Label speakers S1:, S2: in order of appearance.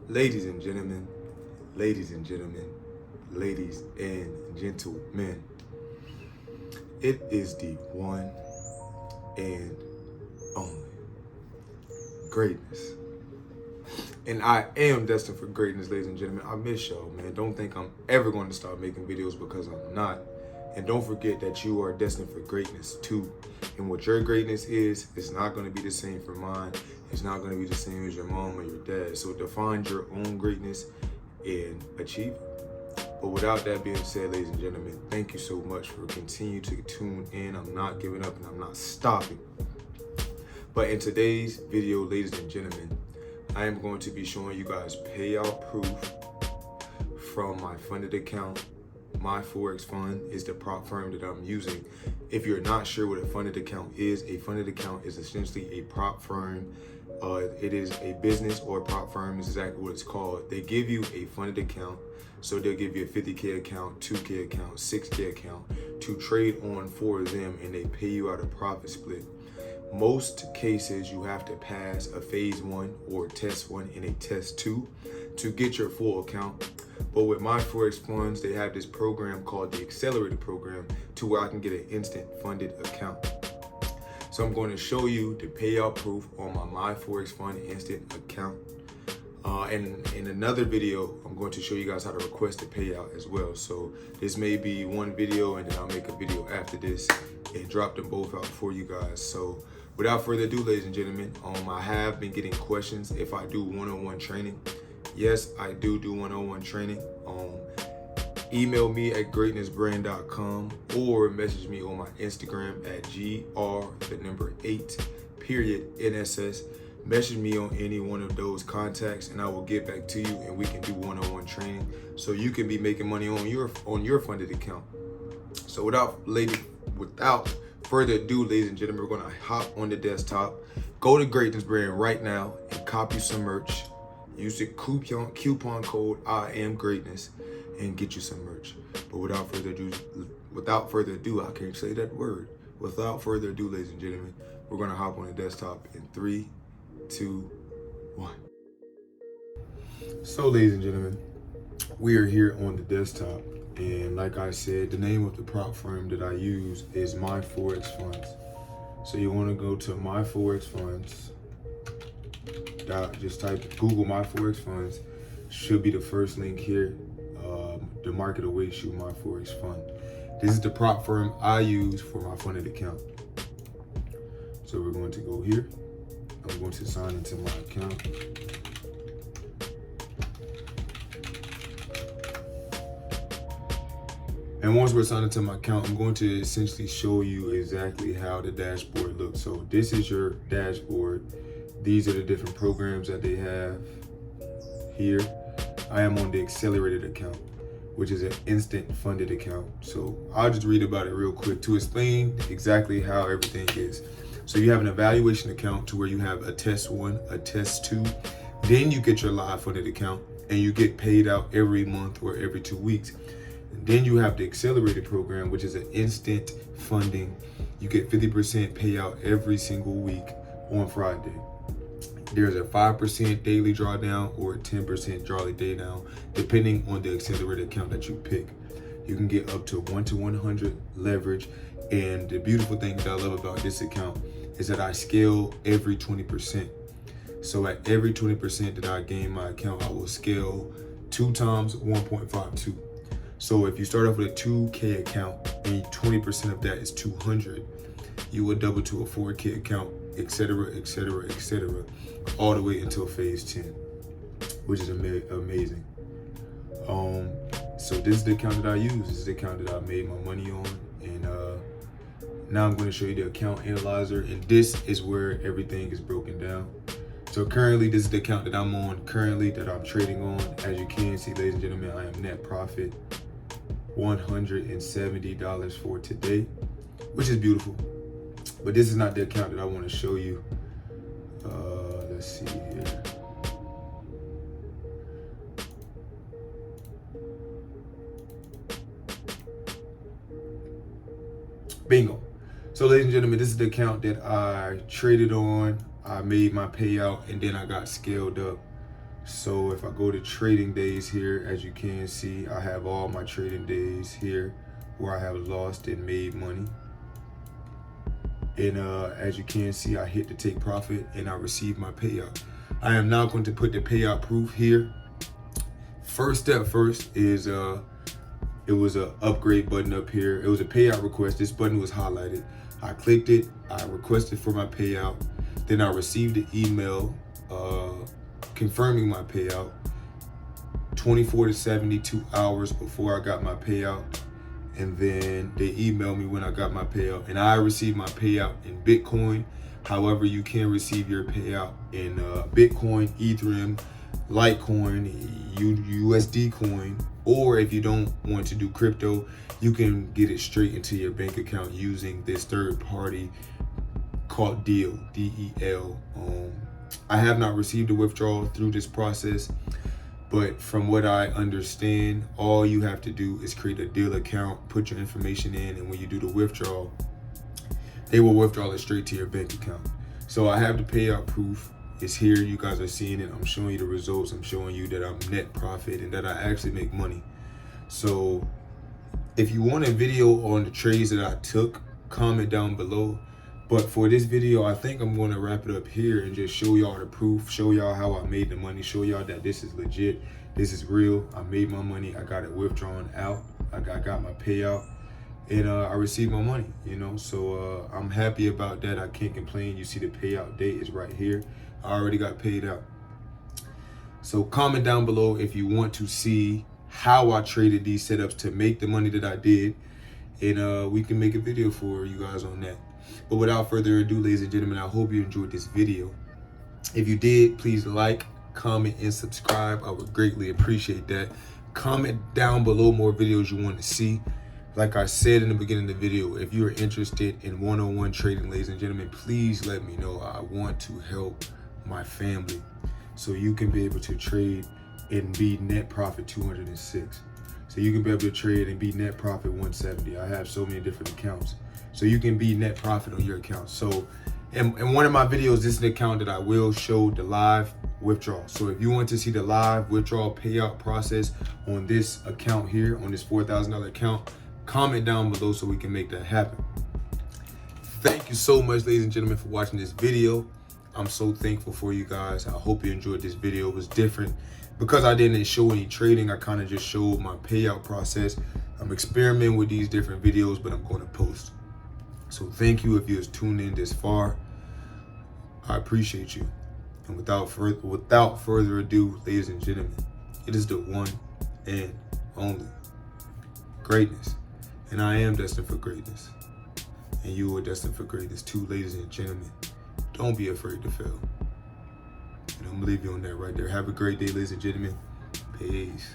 S1: Ladies and gentlemen, ladies and gentlemen, ladies and gentlemen, it is the one and only greatness. And I am destined for greatness, ladies and gentlemen. I miss y'all, man. Don't think I'm ever going to stop making videos because I'm not. And don't forget that you are destined for greatness too. And what your greatness is not going to be the same for mine. It's not going to be the same as your mom or your dad. So define your own greatness and achieve it. But without that being said, ladies and gentlemen, thank you so much for continuing to tune in. I'm not giving up and I'm not stopping. But in today's video, ladies and gentlemen, I am going to be showing you guys payout proof from my funded account. My Forex Fund is the prop firm that I'm using. If you're not sure what a funded account is essentially a prop firm. It is a business or a prop firm is exactly what it's called. They give you a funded account. So they'll give you a 50K account, 2K account, 6K account to trade on for them, and they pay you out a profit split. Most cases you have to pass a phase 1 or test 1 and a test 2 to get your full account. But with my Forex Funds, they have this program called the Accelerated Program to where I can get an instant funded account. So I'm going to show you the payout proof on my Forex Fund instant account. And in another video, I'm going to show you guys how to request a payout as well. So this may be one video and then I'll make a video after this and drop them both out for you guys. So without further ado, ladies and gentlemen, I have been getting questions if I do one-on-one training. Yes, I do one-on-one training. Email me at greatnessbrand.com or message me on my Instagram at gr8NSS. Message me on any one of those contacts and I will get back to you and we can do one-on-one training so you can be making money on your funded account. So without further ado, ladies and gentlemen, we're gonna hop on the desktop, go to Greatness Brand right now and copy some merch. Use the coupon code I am greatness and get you some merch. But without further ado, I can't say that word. Without further ado, ladies and gentlemen, we're gonna hop on the desktop in 3, 2, 1. So, ladies and gentlemen, we are here on the desktop, and like I said, the name of the prop firm that I use is My Forex Funds. So you want to go to My Forex Funds. Just type Google My Forex Funds. Should be the first link here. The market awaits you, My Forex Fund. This is the prop firm I use for my funded account. So we're going to go here. I'm going to sign into my account. And once we're signed into my account, I'm going to essentially show you exactly how the dashboard looks. So this is your dashboard. These are the different programs that they have here. I am on the accelerated account, which is an instant funded account. So I'll just read about it real quick to explain exactly how everything is. So you have an evaluation account to where you have a test 1, a test 2, then you get your live funded account and you get paid out every month or every 2 weeks. And then you have the accelerated program, which is an instant funding. You get 50% payout every single week on Friday. There's a 5% daily drawdown or a 10% day down, depending on the accelerated account that you pick. You can get up to 1-to-100 leverage. And the beautiful thing that I love about this account is that I scale every 20%. So at every 20% that I gain my account, I will scale 2 times 1.52. So if you start off with a 2K account and 20% of that is 200, you will double to a 4K account, etc., etc., etc., all the way until phase 10, which is amazing. So this is the account that I use. This is the account that I made my money on. And now I'm going to show you the account analyzer, and this is where everything is broken down. So currently, this is the account that I'm on currently, that I'm trading on. As you can see, ladies and gentlemen, I am net profit $170 for today, which is beautiful. But this is not the account that I want to show you. Let's see here. Bingo. So ladies and gentlemen, this is the account that I traded on. I made my payout and then I got scaled up So if I go to trading days here, as you can see, I have all my trading days here where I have lost and made money. And as you can see, I hit the take profit and I received my payout. I am now going to put the payout proof here. First step first is it was a upgrade button up here. It was a payout request. This button was highlighted. I clicked it. I requested for my payout. Then I received an email confirming my payout 24 to 72 hours before I got my payout. And then they emailed me when I got my payout, and I received my payout in Bitcoin. However, you can receive your payout in Bitcoin, Ethereum, Litecoin, USD coin, or if you don't want to do crypto, you can get it straight into your bank account using this third party called Deal, D-E-L. I have not received a withdrawal through this process, but from what I understand, all you have to do is create a Deal account, put your information in, and when you do the withdrawal, they will withdraw it straight to your bank account. So I have the payout proof. It's here. You guys are seeing it. I'm showing you the results. I'm showing you that I'm net profit and that I actually make money. So if you want a video on the trades that I took, comment down below. But for this video, I think I'm going to wrap it up here and just show y'all the proof, show y'all how I made the money, show y'all that this is legit, this is real. I made my money. I got it withdrawn out. I got my payout, and I received my money, you know. So I'm happy about that. I can't complain. You see the payout date is right here. I already got paid out. So comment down below if you want to see how I traded these setups to make the money that I did, and we can make a video for you guys on that. But without further ado, ladies and gentlemen, I hope you enjoyed this video. If you did, please like, comment, and subscribe. I would greatly appreciate that. Comment down below more videos you want to see. Like I said in the beginning of the video, if you're interested in one-on-one trading, ladies and gentlemen, please let me know. I want to help my family so you can be able to trade and be net profit 206. So you can be able to trade and be net profit 170. I have so many different accounts. So you can be net profit on your account. So in one of my videos, this is an account that I will show the live withdrawal. So if you want to see the live withdrawal payout process on this account here, on this $4,000 account, comment down below so we can make that happen. Thank you so much, ladies and gentlemen, for watching this video. I'm so thankful for you guys. I hope you enjoyed this video. It was different. Because I didn't show any trading, I kind of just showed my payout process. I'm experimenting with these different videos, but I'm going to post. So thank you if you was tuned in this far. I appreciate you. And without further ado, ladies and gentlemen, it is the one and only greatness. And I am destined for greatness. And you are destined for greatness too, ladies and gentlemen. Don't be afraid to fail. And I'm gonna leave you on that right there. Have a great day, ladies and gentlemen. Peace.